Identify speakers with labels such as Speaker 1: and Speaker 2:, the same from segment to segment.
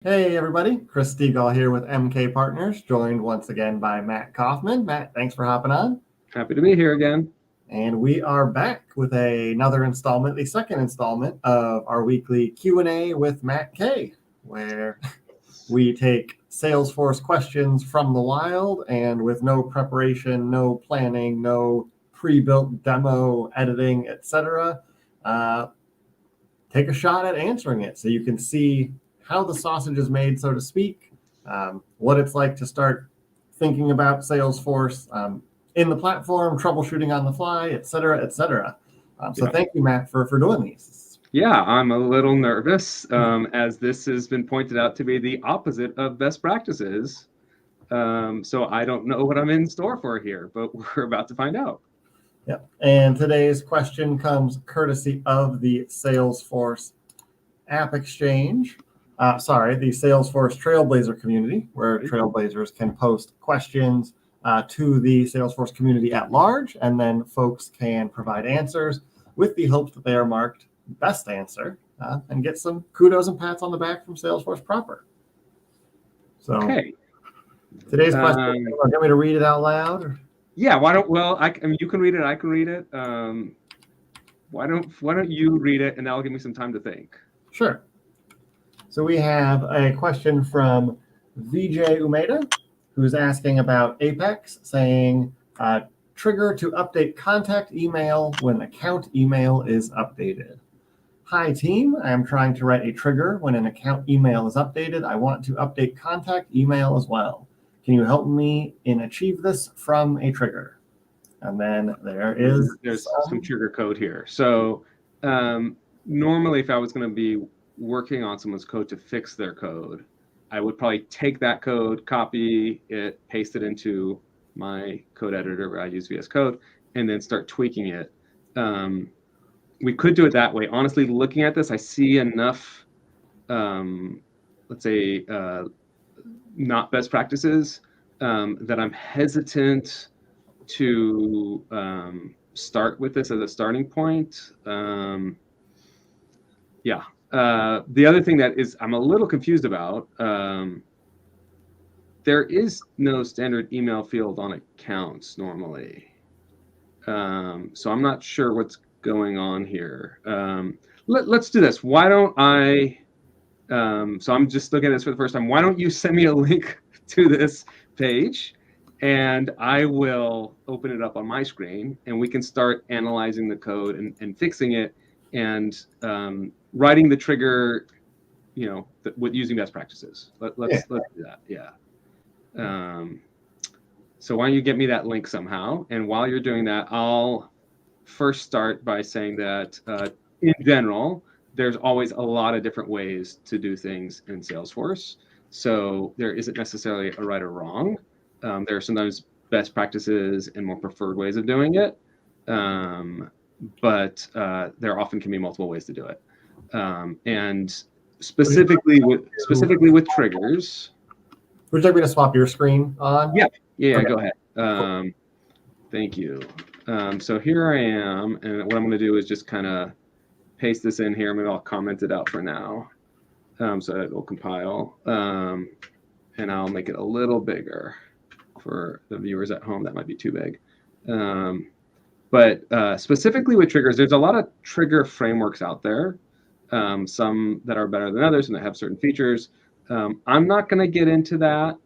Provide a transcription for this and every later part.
Speaker 1: Hey everybody, Chris Stegall here with MK Partners, joined once again by Matt Kaufman. Matt, thanks for hopping on.
Speaker 2: Happy to be here again.
Speaker 1: And we are back with another installment, the second installment of our weekly Q&A with Matt K, where we take Salesforce questions from the wild and with no preparation, no planning, no pre-built demo, editing, etc. Take a shot at answering it so you can see how the sausage is made, so to speak, what it's like to start thinking about Salesforce in the platform, troubleshooting on the fly, et cetera, et cetera. So thank you, Matt, for doing these.
Speaker 2: Yeah, I'm a little nervous as this has been pointed out to be the opposite of best practices. So I don't know what I'm in store for here, but we're about to find out.
Speaker 1: Yep. And today's question comes courtesy of the Salesforce App Exchange. The Salesforce Trailblazer Community, where Trailblazers can post questions to the Salesforce community at large, and then folks can provide answers with the hopes that they are marked best answer and get some kudos and pats on the back from Salesforce proper. So today's question, you want me to read it out loud? Or?
Speaker 2: Yeah, why don't, well, I mean, you can read it, I can read it. Why don't you read it and that'll give me some time to think.
Speaker 1: Sure. So we have a question from Vijay Umeda, who's asking about Apex, saying, trigger to update contact email when account email is updated. Hi team, I am trying to write a trigger when an account email is updated. I want to update contact email as well. Can you help me achieve this from a trigger? And then there's
Speaker 2: some trigger code here. So normally if I was going to be working on someone's code to fix their code, I would probably take that code, copy it, paste it into my code editor where I use VS Code, and then start tweaking it. We could do it that way. Honestly, looking at this, I see enough, let's say, not best practices that I'm hesitant to start with this as a starting point. The other thing that is I'm a little confused about, there is no standard email field on accounts normally. So I'm not sure what's going on here. Let's do this. Why don't I, so I'm just looking at this for the first time. Why don't you send me a link to this page and I will open it up on my screen and we can start analyzing the code and fixing it and writing the trigger, with using best practices. Let's do that. Yeah. So why don't you get me that link somehow? And while you're doing that, I'll first start by saying that in general, there's always a lot of different ways to do things in Salesforce. So there isn't necessarily a right or wrong. There are sometimes best practices and more preferred ways of doing it. But there often can be multiple ways to do it. And specifically with triggers.
Speaker 1: Would you like me to swap your screen on?
Speaker 2: Yeah, okay. Go ahead. Thank you. So here I am, and what I'm going to do is just kind of paste this in here. Maybe I'll comment it out for now, so that it will compile, and I'll make it a little bigger for the viewers at home. That might be too big. But specifically with triggers, there's a lot of trigger frameworks out there, some that are better than others and that have certain features. I'm not going to get into that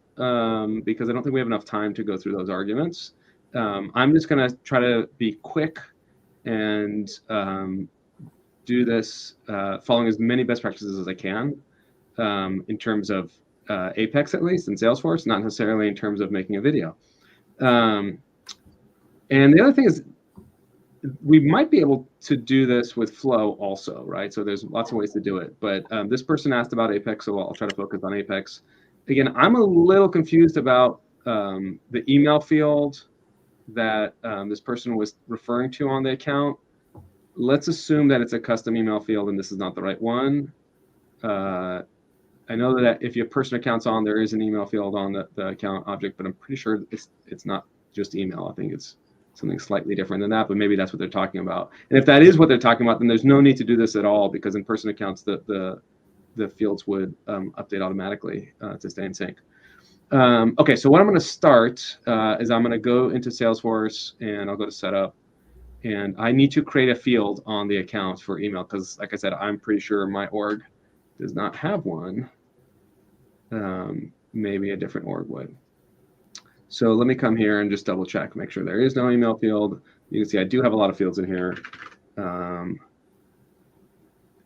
Speaker 2: because I don't think we have enough time to go through those arguments. I'm just going to try to be quick and do this following as many best practices as I can in terms of Apex, at least in Salesforce, not necessarily in terms of making a video. And the other thing is, we might be able to do this with Flow also, right? So there's lots of ways to do it. But this person asked about Apex, so I'll try to focus on Apex. Again, I'm a little confused about the email field that this person was referring to on the account. Let's assume that it's a custom email field and this is not the right one. I know that if your person account's on, there is an email field on the account object, but I'm pretty sure it's not just email. I think it's something slightly different than that, but maybe that's what they're talking about. And if that is what they're talking about, then there's no need to do this at all, because in person accounts, the the fields would update automatically to stay in sync. Okay, so what I'm going to start is I'm going to go into Salesforce and I'll go to setup, and I need to create a field on the account for email because, like I said, I'm pretty sure my org does not have one. Maybe a different org would. So let me come here and just double check, make sure there is no email field. You can see I do have a lot of fields in here.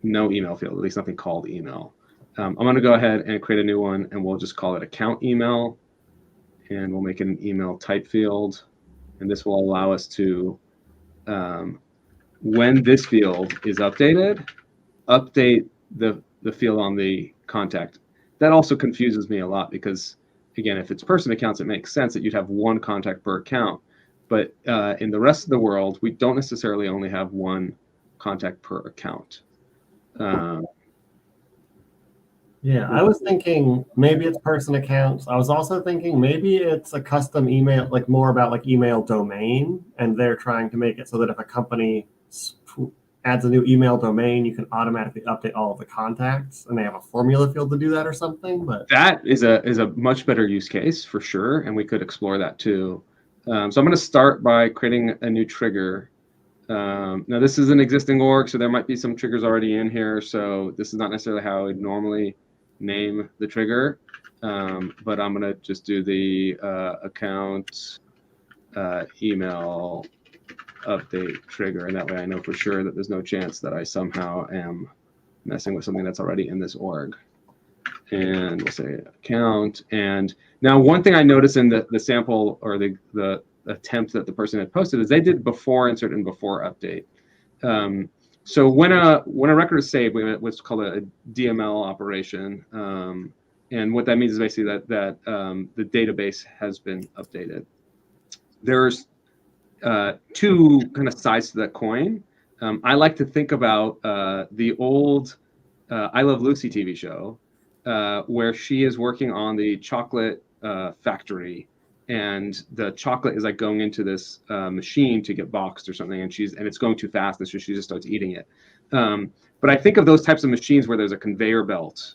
Speaker 2: No email field, at least nothing called email. I'm going to go ahead and create a new one, and we'll just call it account email, and we'll make it an email type field. And this will allow us to, when this field is updated, update the field on the contact. That also confuses me a lot because, again, if it's person accounts, it makes sense that you'd have one contact per account. But in the rest of the world, we don't necessarily only have one contact per account.
Speaker 1: Yeah, I was thinking maybe it's person accounts. I was also thinking maybe it's a custom email, like more about like email domain, and they're trying to make it so that if a company adds a new email domain, you can automatically update all of the contacts, and they have a formula field to do that or something. But
Speaker 2: that is a much better use case for sure, and we could explore that too. So I'm going to start by creating a new trigger. Now this is an existing org, so there might be some triggers already in here. So this is not necessarily how I would normally name the trigger, but I'm going to just do the account email update trigger, and that way I know for sure that there's no chance that I somehow am messing with something that's already in this org. And we'll say account. And now one thing I noticed in the sample or the attempt that the person had posted is they did before insert and before update. So when a record is saved, we have what's called a DML operation, and what that means is basically that the database has been updated. There's two kind of sides to that coin. I like to think about the old I Love Lucy TV show, where she is working on the chocolate factory, and the chocolate is like going into this machine to get boxed or something, and it's going too fast, and so she just starts eating it. But I think of those types of machines where there's a conveyor belt,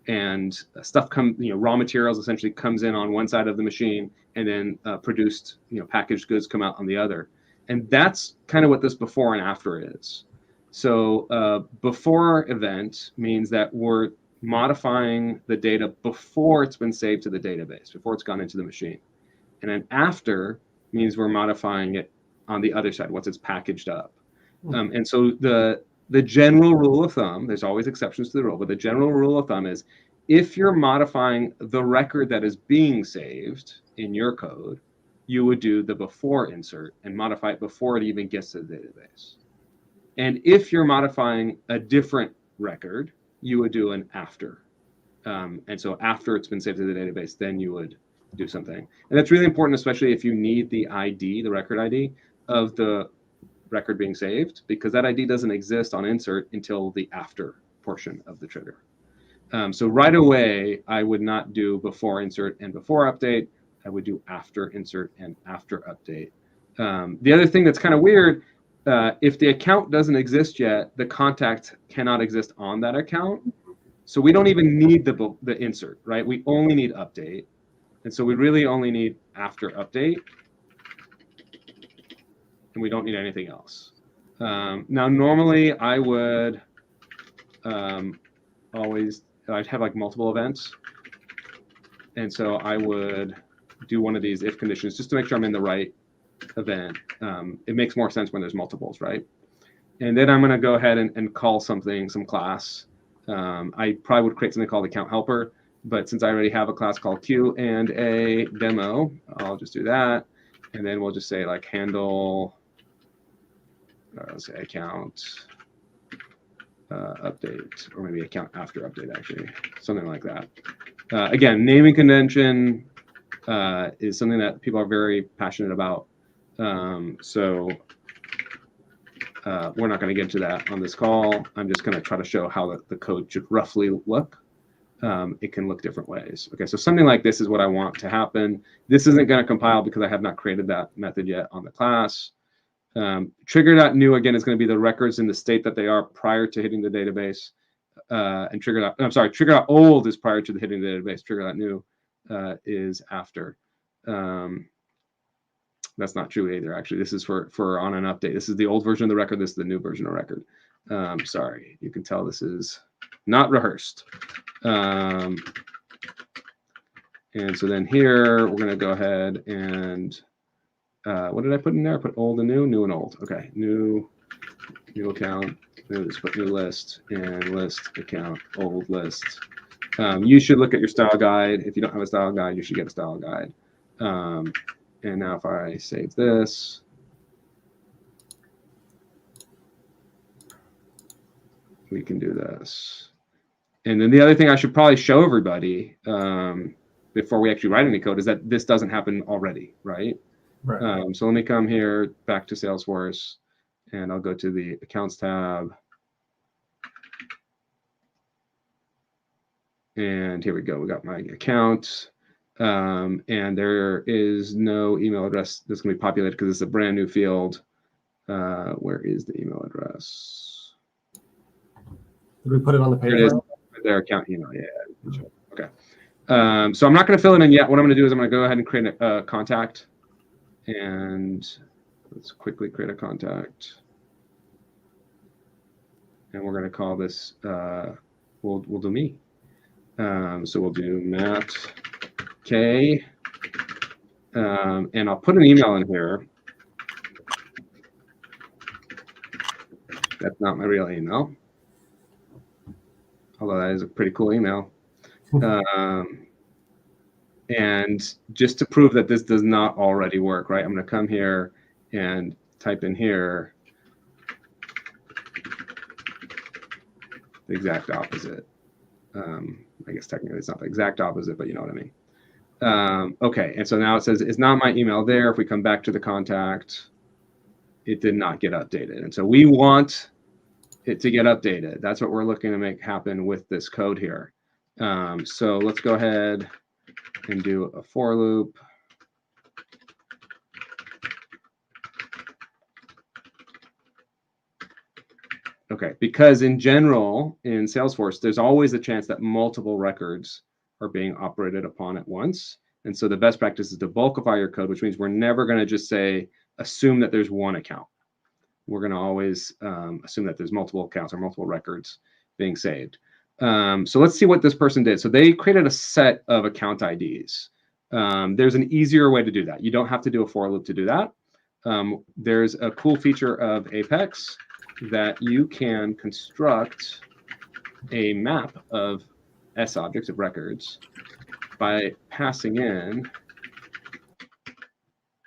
Speaker 2: and stuff raw materials essentially comes in on one side of the machine, and then produced, packaged goods come out on the other. And that's kind of what this before and after is. So before event means that we're modifying the data before it's been saved to the database, before it's gone into the machine. And then after means we're modifying it on the other side, once it's packaged up. And so the general rule of thumb, there's always exceptions to the rule, but the general rule of thumb is if you're modifying the record that is being saved in your code, you would do the before insert and modify it before it even gets to the database. And if you're modifying a different record, you would do an after. And so after it's been saved to the database, then you would do something. And that's really important, especially if you need the ID, the record ID of the record being saved, because that ID doesn't exist on insert until the after portion of the trigger. So right away, I would not do before insert and before update. I would do after insert and after update. The other thing that's kind of weird, if the account doesn't exist yet, the contact cannot exist on that account. So we don't even need the insert, right? We only need update. And so we really only need after update. And we don't need anything else. Now, normally I would I'd have like multiple events. And so I would do one of these if conditions just to make sure I'm in the right event. It makes more sense when there's multiples, right? And then I'm going to go ahead and call some class. I probably would create something called account helper, but since I already have a class called Q and a demo, I'll just do that. And then we'll just say like handle, let's say account update, or maybe account after update, actually, something like that. Again, naming convention is something that people are very passionate about. So we're not going to get to that on this call. I'm just going to try to show how the code should roughly look. It can look different ways. Okay, so something like this is what I want to happen. This isn't going to compile because I have not created that method yet on the class. Trigger.new, again, is going to be the records in the state that they are prior to hitting the database. and trigger.old is prior to the hitting the database. Trigger.new is after. That's not true either, actually. This is for on an update. This is the old version of the record. This is the new version of record. Sorry, you can tell this is not rehearsed. And so then here, we're going to go ahead and what did I put in there? I put old and new and old. Okay, new account. Let's put new list and list account, old list. You should look at your style guide. If you don't have a style guide, you should get a style guide. And now if I save this, we can do this. And then the other thing I should probably show everybody before we actually write any code is that this doesn't happen already, right?
Speaker 1: Right.
Speaker 2: So let me come here back to Salesforce, and I'll go to the Accounts tab. And here we go. We got my account. And there is no email address that's going to be populated because it's a brand new field. Where is the email address?
Speaker 1: Did we put it on the page?
Speaker 2: There it is. Their account email. Yeah. Okay. So I'm not going to fill it in yet. What I'm going to do is I'm going to go ahead and create a contact. And let's quickly create a contact. And we're going to call this, we'll do me. So we'll do Matt K. And I'll put an email in here. That's not my real email. Although that is a pretty cool email. And just to prove that this does not already work, right? I'm going to come here and type in here the exact opposite. I guess technically it's not the exact opposite, but you know what I mean. Okay, and so now it says it's not my email there. If we come back to the contact, it did not get updated. And so we want it to get updated. That's what we're looking to make happen with this code here. So let's go ahead and do a for loop. Okay, because in general, in Salesforce, there's always a chance that multiple records are being operated upon at once. And so the best practice is to bulkify your code, which means we're never going to just say, assume that there's one account. We're going to always assume that there's multiple accounts or multiple records being saved. So let's see what this person did. So they created a set of account IDs. There's an easier way to do that. You don't have to do a for loop to do that. There's a cool feature of Apex that you can construct a map of sObjects of records by passing in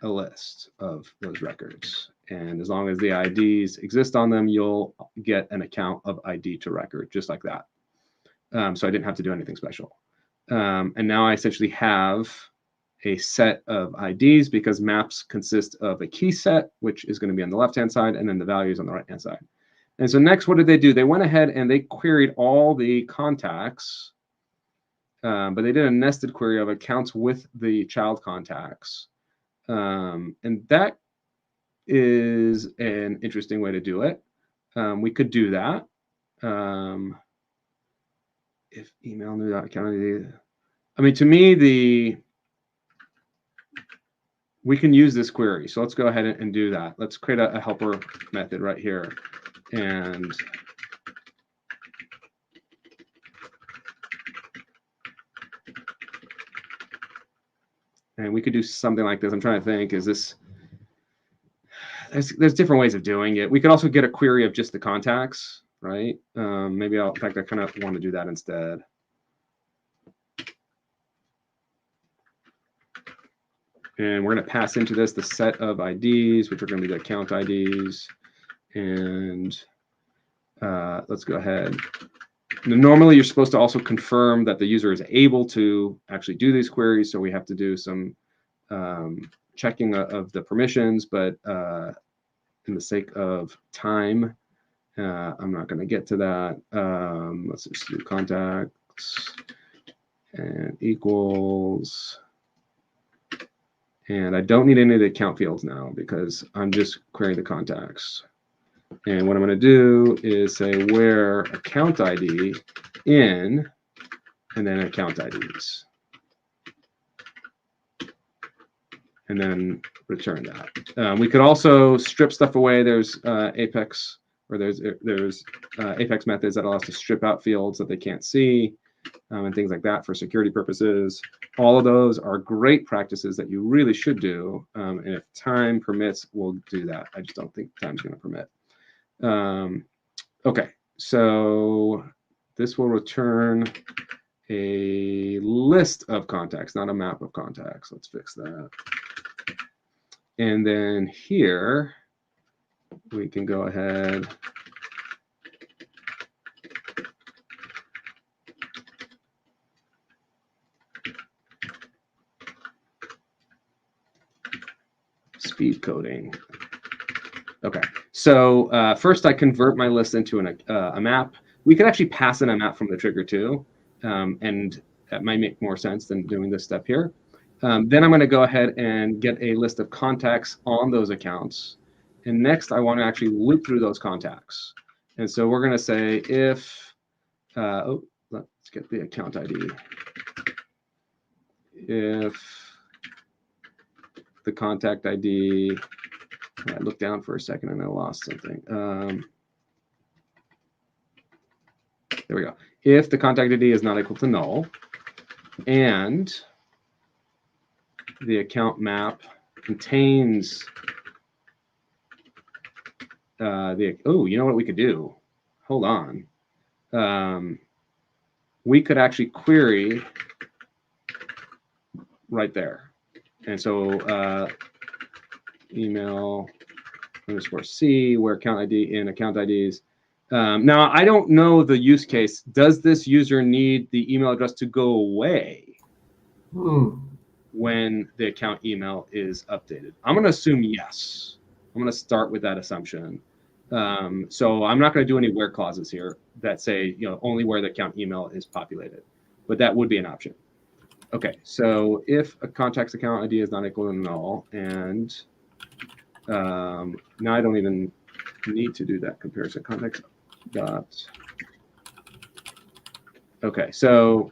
Speaker 2: a list of those records. And as long as the IDs exist on them, you'll get an account of ID to record, just like that. So I didn't have to do anything special. And now I essentially have a set of IDs because maps consist of a key set, which is going to be on the left-hand side, and then the values on the right-hand side. And so next, what did they do? They went ahead and they queried all the contacts, but they did a nested query of accounts with the child contacts. And that is an interesting way to do it. We could do that. If email new account ID, I mean, to me, we can use this query. So let's go ahead and do that. Let's create a helper method right here. And we could do something like this. I'm trying to think, is this, there's different ways of doing it. We could also get a query of just the contacts, right? Maybe in fact, I kind of want to do that instead. And we're going to pass into this the set of IDs, which are going to be the account IDs. And let's go ahead. Normally, you're supposed to also confirm that the user is able to actually do these queries. So we have to do some checking of the permissions. But in the sake of time, I'm not going to get to that. Let's just do contacts and equals. And I don't need any of the account fields now because I'm just querying the contacts. And what I'm going to do is say where account ID in, and then account IDs. And then return that. We could also strip stuff away. There's Apex, or there's Apex methods that allow us to strip out fields that they can't see, and things like that for security purposes. All of those are great practices that you really should do. And if time permits, we'll do that. I just don't think time's going to permit. Okay, so this will return a list of contacts, not a map of contacts. Let's fix that. And then here, we can go ahead speed coding. Okay, so first I convert my list into a map. We could actually pass in a map from the trigger too, and that might make more sense than doing this step here. Then I'm going to go ahead and get a list of contacts on those accounts. And next, I want to actually loop through those contacts. And so we're going to say if, let's get the account ID. If the contact ID, I looked down for a second and I lost something. There we go. If the contact ID is not equal to null, and the account map contains you know what we could do? Hold on. We could actually query right there. And so email _c where account ID in account IDs. Now, I don't know the use case. Does this user need the email address to go away when the account email is updated? I'm going to assume yes. I'm going to start with that assumption. So I'm not going to do any where clauses here that say, only where the account email is populated, but that would be an option. Okay, so if a contact's account ID is not equal to null, and now I don't even need to do that comparison. Contacts dot. Okay, so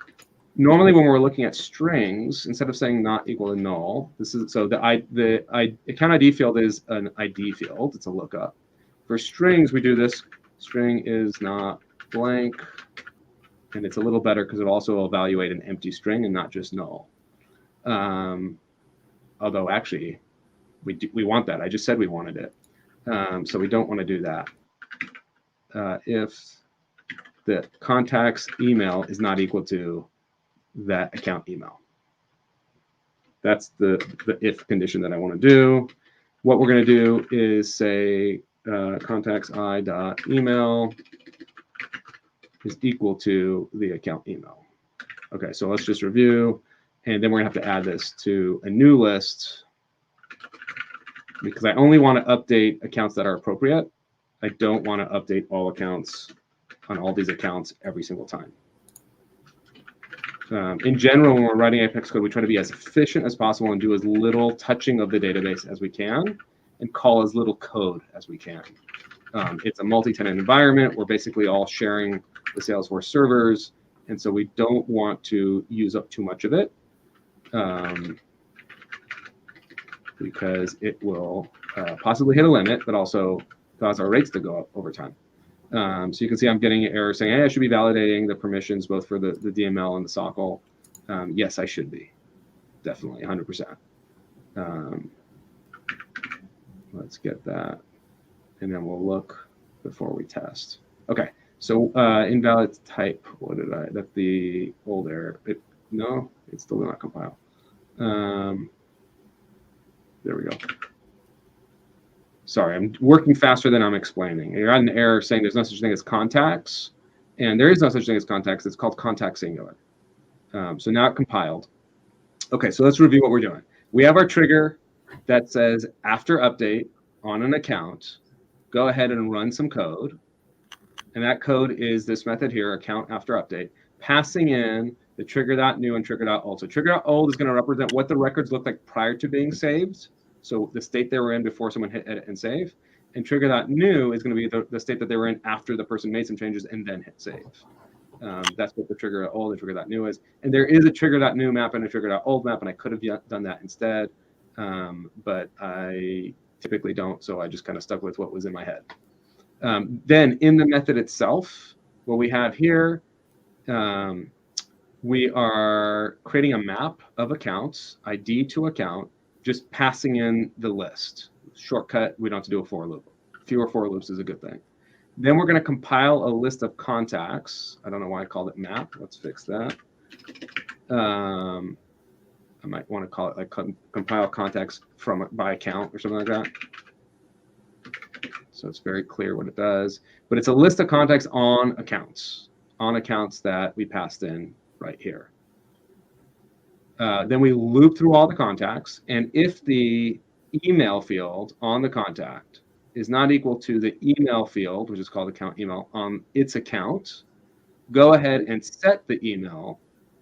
Speaker 2: normally when we're looking at strings, instead of saying not equal to null, this is so the account ID field is an ID field. It's a lookup. For strings, we do this. String is not blank, and it's a little better because it also will evaluate an empty string and not just null. Although actually, we want that. I just said we wanted it, so we don't want to do that. If the contact's email is not equal to that account email. That's the if condition that I want to do. What we're going to do is say contacts I dot email is equal to the account email. Okay, so let's just review, and then we're going to have to add this to a new list because I only want to update accounts that are appropriate. I don't want to update all accounts on all these accounts every single time. In general, when we're writing Apex code, we try to be as efficient as possible and do as little touching of the database as we can and call as little code as we can. It's a multi-tenant environment. We're basically all sharing the Salesforce servers, and so we don't want to use up too much of it because it will possibly hit a limit, but also cause our rates to go up over time. So you can see I'm getting an error saying, hey, I should be validating the permissions both for the DML and the SOCL. Yes, I should be. Definitely, 100%. Let's get that. And then we'll look before we test. Okay, so invalid type. What did I? That's the old error. No, it's still not compile. There we go. Sorry, I'm working faster than I'm explaining. You're at an error saying there's no such thing as contacts, and there is no such thing as contacts. It's called contact singular. So now it compiled. Okay, so let's review what we're doing. We have our trigger that says after update on an account, go ahead and run some code. And that code is this method here, account after update, passing in the trigger.new and trigger.old. So trigger.old is going to represent what the records look like prior to being saved. So the state they were in before someone hit edit and save. and trigger.new is going to be the state that they were in after the person made some changes and then hit save. That's what the trigger.old and trigger.new is. And there is a trigger.new map and a trigger.old map, and I could have done that instead, but I typically don't, so I just kind of stuck with what was in my head. Then in the method itself, what we have here, we are creating a map of accounts, ID to account, just passing in the list. Shortcut, we don't have to do a for loop. Fewer for loops is a good thing. Then we're going to compile a list of contacts. I don't know why I called it map. Let's fix that. I might want to call it like compile contacts by account or something like that. So it's very clear what it does. But it's a list of contacts on accounts that we passed in right here. Then we loop through all the contacts. And if the email field on the contact is not equal to the email field, which is called account email, on its account, go ahead and set the email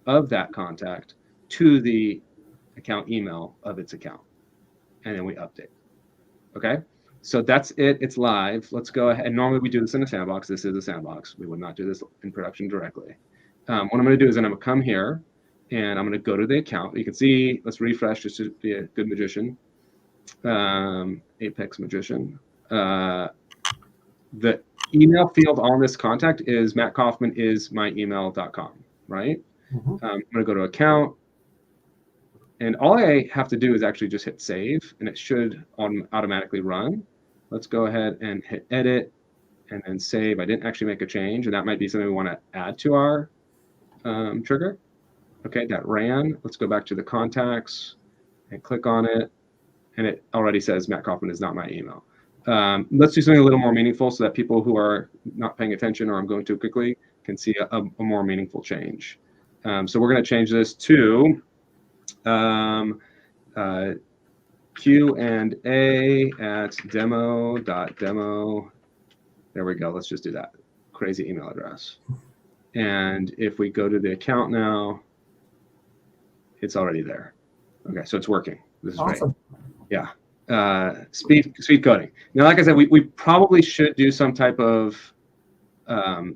Speaker 2: of that contact to the account email of its account. And then we update. Okay? So that's it. It's live. Let's go ahead. And normally we do this in a sandbox. This is a sandbox. We would not do this in production directly. What I'm going to do is I'm going to come here and I'm going to go to the account. You can see, let's refresh just to be a good magician. Apex magician. The email field on this contact is mattkaufman.is.myemail.com, right?
Speaker 1: Mm-hmm.
Speaker 2: I'm going to go to account. And all I have to do is actually just hit save, and it should automatically run. Let's go ahead and hit edit and then save. I didn't actually make a change, and that might be something we want to add to our trigger. Okay, that ran. Let's go back to the contacts and click on it. And it already says Matt Kaufman is not my email. Let's do something a little more meaningful so that people who are not paying attention or I'm going too quickly can see a more meaningful change. So we're going to change this to Q&A at demo.demo. There we go. Let's just do that. Crazy email address. And if we go to the account now, it's already there. Okay, so it's working. This is awesome. Great. Yeah. Speed coding. Now, like I said, we probably should do some type of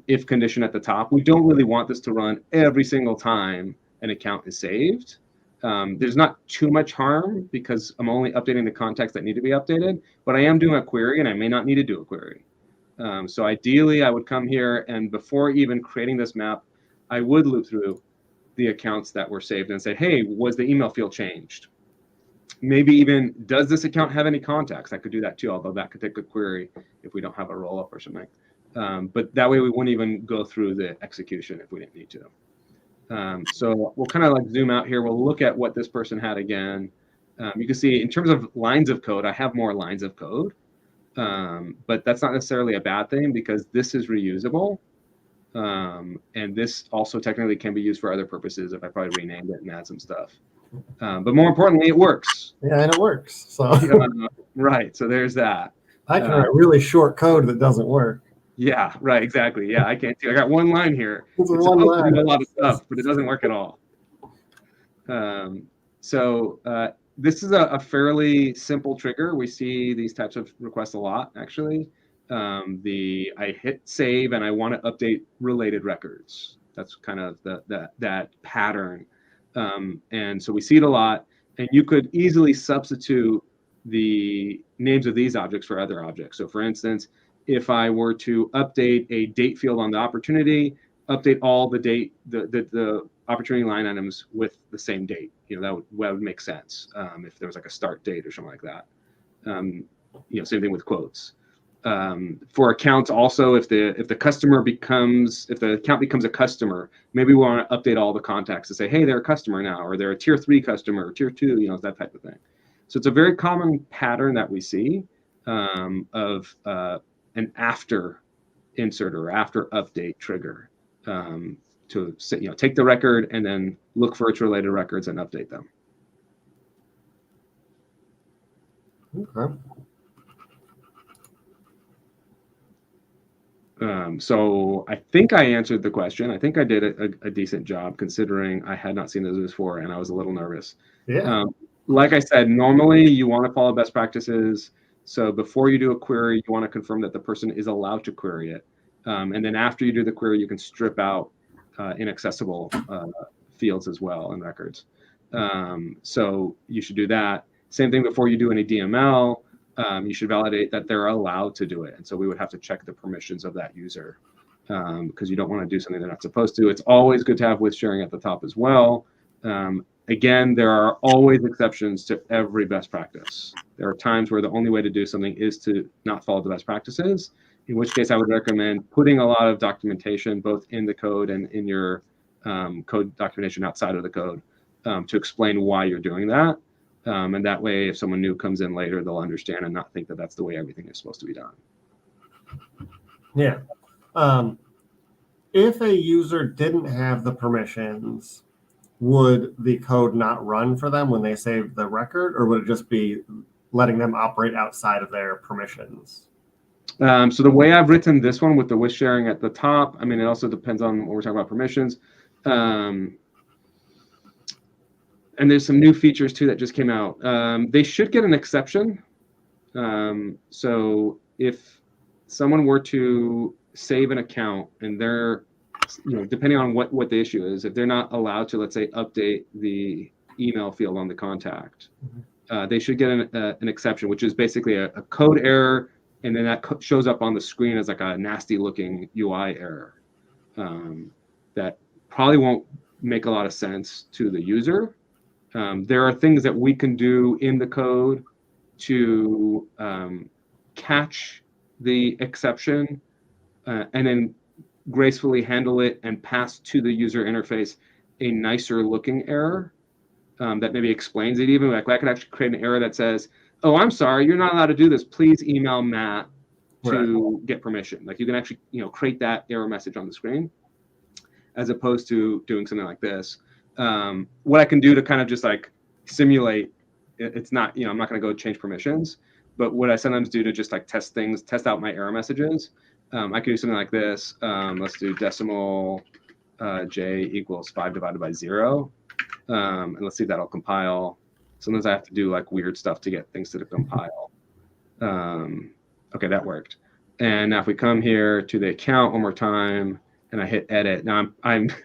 Speaker 2: if condition at the top. We don't really want this to run every single time an account is saved. There's not too much harm because I'm only updating the contacts that need to be updated, but I am doing a query and I may not need to do a query. So ideally, I would come here and before even creating this map, I would loop through the accounts that were saved and say, hey, was the email field changed? Maybe even, does this account have any contacts? I could do that too, although that could take a query if we don't have a roll-up or something. But that way we wouldn't even go through the execution if we didn't need to. So we'll kind of like zoom out here. We'll look at what this person had again. You can see in terms of lines of code, I have more lines of code. But that's not necessarily a bad thing because this is reusable. And this also technically can be used for other purposes if I probably renamed it and add some stuff. But more importantly, it works.
Speaker 1: Yeah, and it works. So
Speaker 2: right. So there's that.
Speaker 1: I can write really short code that doesn't work.
Speaker 2: Yeah, right, exactly. Yeah, I can't do. I got one line here.
Speaker 1: It's one line.
Speaker 2: A lot of stuff, but it doesn't work at all. This is a fairly simple trigger. We see these types of requests a lot, actually. I hit save and I want to update related records. That's kind of that pattern. And so we see it a lot. And you could easily substitute the names of these objects for other objects. So for instance, if I were to update a date field on the opportunity, update all the date, the opportunity line items with the same date. That would make sense if there was like a start date or something like that. Same thing with quotes. For accounts also, if the account becomes a customer, maybe we want to update all the contacts to say, hey, they're a customer now, or they're a tier 3 customer, or tier 2, that type of thing. So it's a very common pattern that we see of an after insert or after update trigger to take the record and then look for its related records and update them.
Speaker 1: Okay.
Speaker 2: So I think I answered the question. I think I did a decent job considering I had not seen those before and I was a little nervous.
Speaker 1: Yeah.
Speaker 2: Like I said, normally you want to follow best practices. So before you do a query, you want to confirm that the person is allowed to query it. And then after you do the query, you can strip out inaccessible fields as well in records. So you should do that. Same thing before you do any DML. You should validate that they're allowed to do it. And so we would have to check the permissions of that user because you don't want to do something they're not supposed to. It's always good to have with sharing at the top as well. Again, there are always exceptions to every best practice. There are times where the only way to do something is to not follow the best practices, in which case I would recommend putting a lot of documentation both in the code and in your code documentation outside of the code to explain why you're doing that. And that way, if someone new comes in later, they'll understand and not think that that's the way everything is supposed to be done.
Speaker 1: Yeah. If a user didn't have the permissions, would the code not run for them when they save the record, or would it just be letting them operate outside of their permissions?
Speaker 2: So the way I've written this one with the with sharing at the top, I mean, it also depends on what we're talking about permissions. And there's some new features too that just came out. They should get an exception. So if someone were to save an account and they're, depending on what the issue is, if they're not allowed to, let's say, update the email field on the contact, they should get an exception, which is basically a code error, and then that shows up on the screen as like a nasty looking UI error that probably won't make a lot of sense to the user. There are things that we can do in the code to catch the exception and then gracefully handle it and pass to the user interface a nicer looking error that maybe explains it. Even like I could actually create an error that says, "Oh, I'm sorry, you're not allowed to do this. Please email Matt to get permission." Like you can actually create that error message on the screen, as opposed to doing something like this. What I can do to kind of just like simulate, it's not, I'm not going to go change permissions, but what I sometimes do to just like test out my error messages, I can do something like this. Let's do decimal j equals 5 divided by 0. And let's see if that'll compile. Sometimes I have to do like weird stuff to get things to compile. Okay, that worked. And now if we come here to the account one more time and I hit edit, now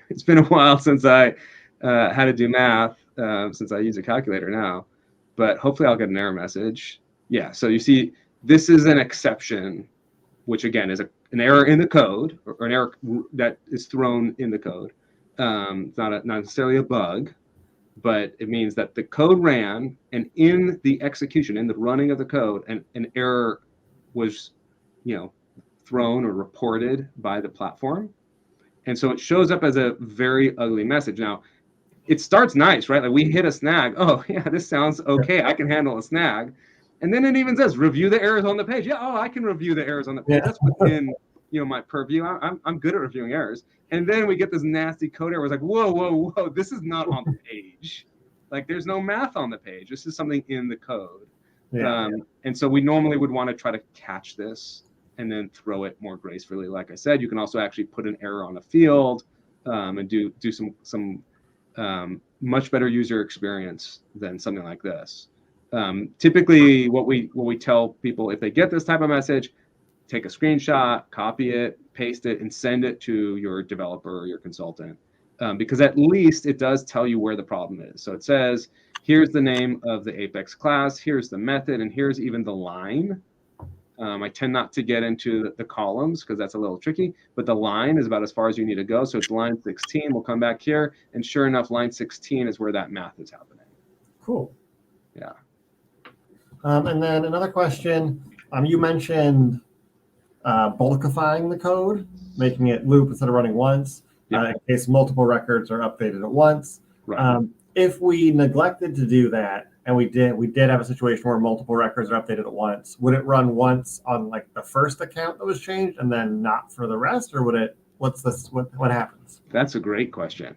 Speaker 2: it's been a while since I had to do math, since I use a calculator now, but hopefully I'll get an error message. Yeah, so you see, this is an exception, which again is an error in the code, or an error that is thrown in the code. It's not necessarily a bug, but it means that the code ran, and in the execution, in the running of the code, an error was, thrown or reported by the platform. And so it shows up as a very ugly message. Now, it starts nice, right? Like we hit a snag. Oh, yeah, this sounds okay. I can handle a snag. And then it even says, review the errors on the page. Yeah, I can review the errors on the page. That's within my purview. I'm good at reviewing errors. And then we get this nasty code error. It's like, whoa, this is not on the page. Like there's no math on the page. This is something in the code. And so we normally would want to try to catch this and then throw it more gracefully. Like I said, you can also actually put an error on a field and do some much better user experience than something like this. Typically, what we tell people, if they get this type of message, take a screenshot, copy it, paste it, and send it to your developer or your consultant, because at least it does tell you where the problem is. So it says, here's the name of the Apex class, here's the method, and here's even the line. I tend not to get into the columns because that's a little tricky, but the line is about as far as you need to go. So it's line 16. We'll come back here, and sure enough, line 16 is where that math is happening.
Speaker 1: Cool.
Speaker 2: Yeah.
Speaker 1: And then another question. You mentioned bulkifying the code, making it loop instead of running once, in case multiple records are updated at once.
Speaker 2: Right.
Speaker 1: If we neglected to do that, and we did have a situation where multiple records are updated at once, would it run once on like the first account that was changed and then not for the rest, or would it? What happens?
Speaker 2: That's a great question.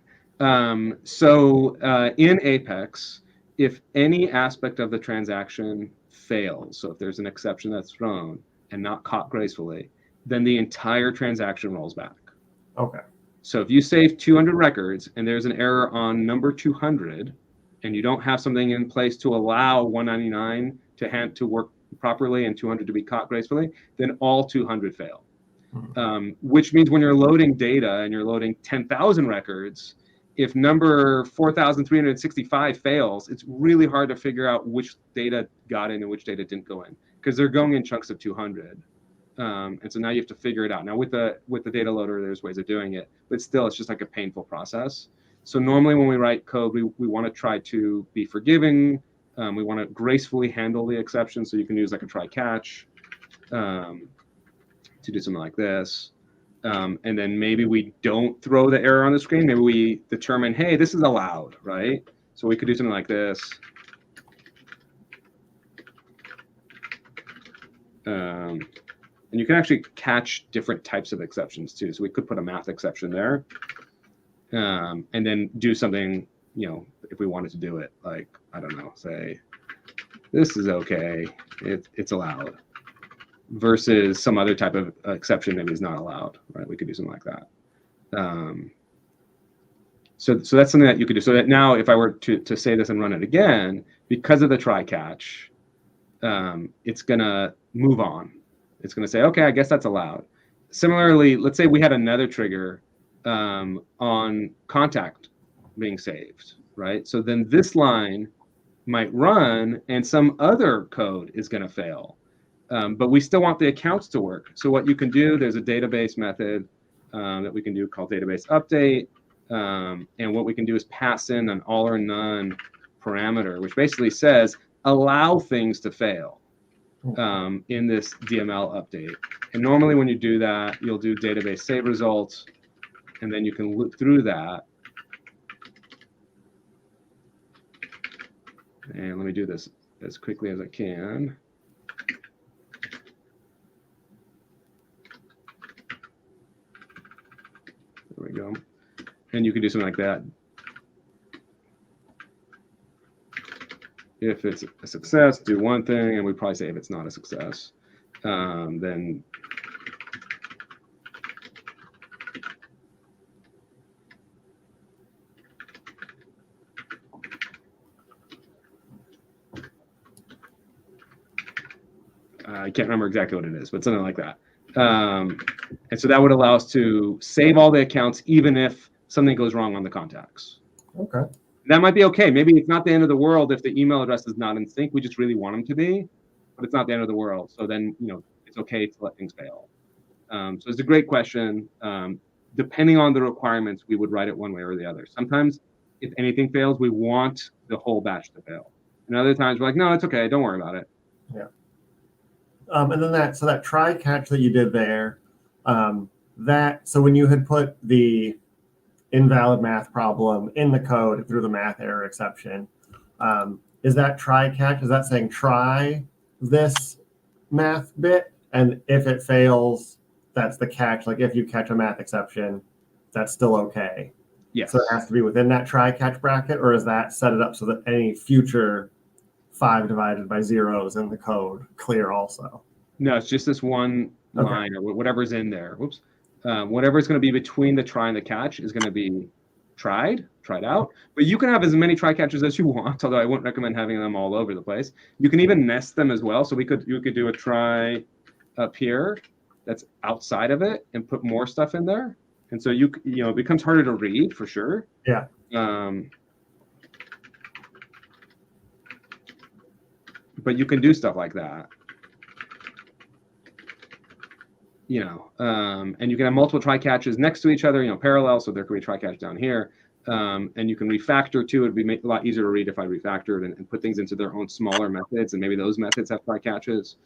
Speaker 2: So in Apex, if any aspect of the transaction fails, so if there's an exception that's thrown and not caught gracefully, then the entire transaction rolls back.
Speaker 1: Okay.
Speaker 2: So if you save 200 records and there's an error on number 200, and you don't have something in place to allow 199 to work properly and 200 to be caught gracefully, then all 200 fail. Which means when you're loading data and you're loading 10,000 records, if number 4,365 fails, it's really hard to figure out which data got in and which data didn't go in, because they're going in chunks of 200. And so now you have to figure it out. Now with the data loader, there's ways of doing it, but still it's just like a painful process. So normally when we write code, we want to try to be forgiving. We want to gracefully handle the exceptions. So you can use like a try catch to do something like this. And then maybe we don't throw the error on the screen. Maybe we determine, hey, this is allowed, right? So we could do something like this. And you can actually catch different types of exceptions too. So we could put a math exception there, and then do something, if we wanted to do it, like, I don't know, say, this is okay, it's allowed, versus some other type of exception maybe is not allowed, right? We could do something like that. So that's something that you could do. So that now if I were to say this and run it again, because of the try catch, it's gonna move on. It's going to say, okay, I guess that's allowed. Similarly, let's say we had another trigger on contact being saved, right? So then this line might run and some other code is going to fail. But we still want the accounts to work. So what you can do, there's a database method that we can do called database update. And what we can do is pass in an all or none parameter, which basically says, allow things to fail. In this DML update. And normally when you do that, you'll do database save results, and then you can loop through that. And let me do this as quickly as I can. There we go. And you can do something like that. If it's a success, do one thing, and we probably say if it's not a success, then I can't remember exactly what it is, but something like that. And so that would allow us to save all the accounts, even if something goes wrong on the contacts.
Speaker 1: Okay.
Speaker 2: That might be okay. Maybe it's not the end of the world if the email address is not in sync. We just really want them to be, but it's not the end of the world. So then, it's okay to let things fail. So it's a great question. Depending on the requirements, we would write it one way or the other. Sometimes if anything fails, we want the whole batch to fail. And other times we're like, no, it's okay. Don't worry about it.
Speaker 1: Yeah. And then that try catch that you did there, so when you had put the invalid math problem in the code through the math error exception, is that try catch, is that saying try this math bit, and if it fails, that's the catch? Like if you catch a math exception, that's still okay?
Speaker 2: Yes.
Speaker 1: So it has to be within that try catch bracket, or is that set it up so that any future 5 divided by zeros in the code clear also?
Speaker 2: No, it's just this one line or whatever's in there. Whoops. Whatever is going to be between the try and the catch is going to be tried out. But you can have as many try catches as you want, although I wouldn't recommend having them all over the place. You can even nest them as well. So you could do a try up here that's outside of it and put more stuff in there. And so it becomes harder to read for sure.
Speaker 1: Yeah.
Speaker 2: But you can do stuff like that. And you can have multiple try catches next to each other, parallel. So there could be a try catch down here. And you can refactor too. It'd be a lot easier to read if I refactored and put things into their own smaller methods. And maybe those methods have try catches.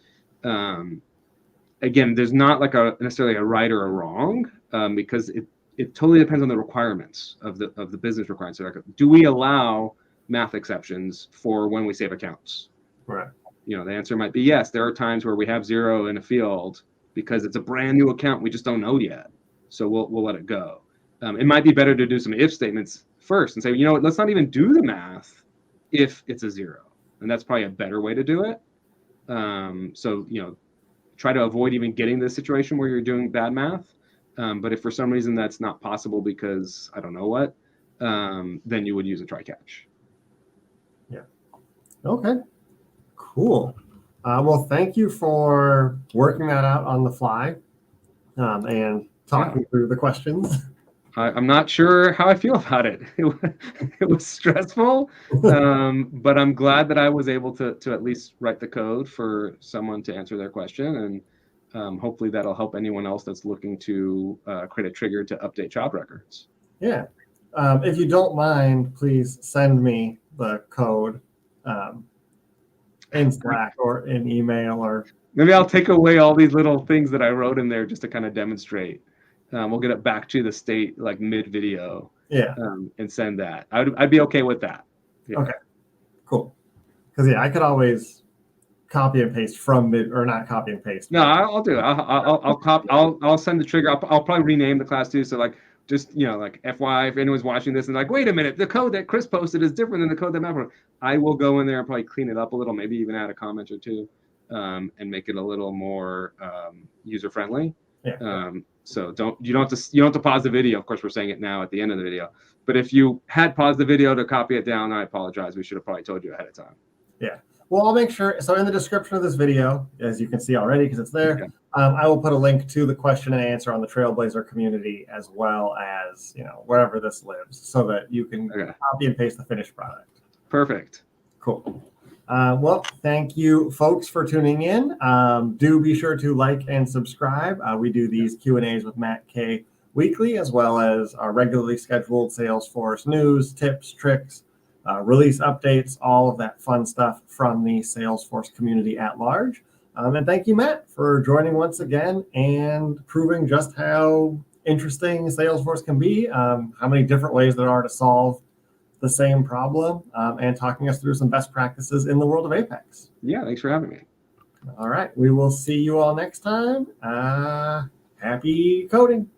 Speaker 2: Again, there's not like necessarily a right or a wrong, because it totally depends on the requirements of the business requirements. So do we allow math exceptions for when we save accounts?
Speaker 1: Right.
Speaker 2: The answer might be yes. There are times where we have 0 in a field because it's a brand new account. We just don't know yet. So we'll let it go. It might be better to do some if statements first and say, let's not even do the math if it's a 0. And that's probably a better way to do it. So try to avoid even getting this situation where you're doing bad math. But if for some reason that's not possible because I don't know what, then you would use a try catch.
Speaker 1: Yeah. Okay. Cool. Well, thank you for working that out on the fly and talking through the questions.
Speaker 2: I'm not sure how I feel about it. It was stressful, but I'm glad that I was able to at least write the code for someone to answer their question, and hopefully that'll help anyone else that's looking to create a trigger to update job records.
Speaker 1: Yeah. If you don't mind, please send me the code in Slack or in email, or
Speaker 2: maybe I'll take away all these little things that I wrote in there just to kind of demonstrate. We'll get it back to the state like mid video.
Speaker 1: Yeah.
Speaker 2: And send that. I'd be okay with that.
Speaker 1: Yeah. Okay. Cool. Because I could always copy and paste from mid, or not copy and paste.
Speaker 2: No, I'll do it. I'll send the trigger. I'll probably rename the class too. So like, just like FYI, if anyone's watching this and like, wait a minute, the code that Chris posted is different than the code that Matt posted. I will go in there and probably clean it up a little, maybe even add a comment or two, and make it a little more user friendly.
Speaker 1: Yeah.
Speaker 2: So you don't have to pause the video. Of course, we're saying it now at the end of the video. But if you had paused the video to copy it down, I apologize. We should have probably told you ahead of time.
Speaker 1: Yeah. Well, I'll make sure. So in the description of this video, as you can see already, because it's there, okay. I will put a link to the question and answer on the Trailblazer community, as well as wherever this lives, so that you can copy and paste the finished product.
Speaker 2: Perfect.
Speaker 1: Cool. Well, thank you, folks, for tuning in. Do be sure to like and subscribe. We do these Q&As with Matt K weekly, as well as our regularly scheduled Salesforce news, tips, tricks, release updates, all of that fun stuff from the Salesforce community at large. And thank you, Matt, for joining once again and proving just how interesting Salesforce can be, how many different ways there are to solve the same problem, and talking us through some best practices in the world of Apex.
Speaker 2: Yeah, thanks for having me.
Speaker 1: All right, we will see you all next time. Happy coding.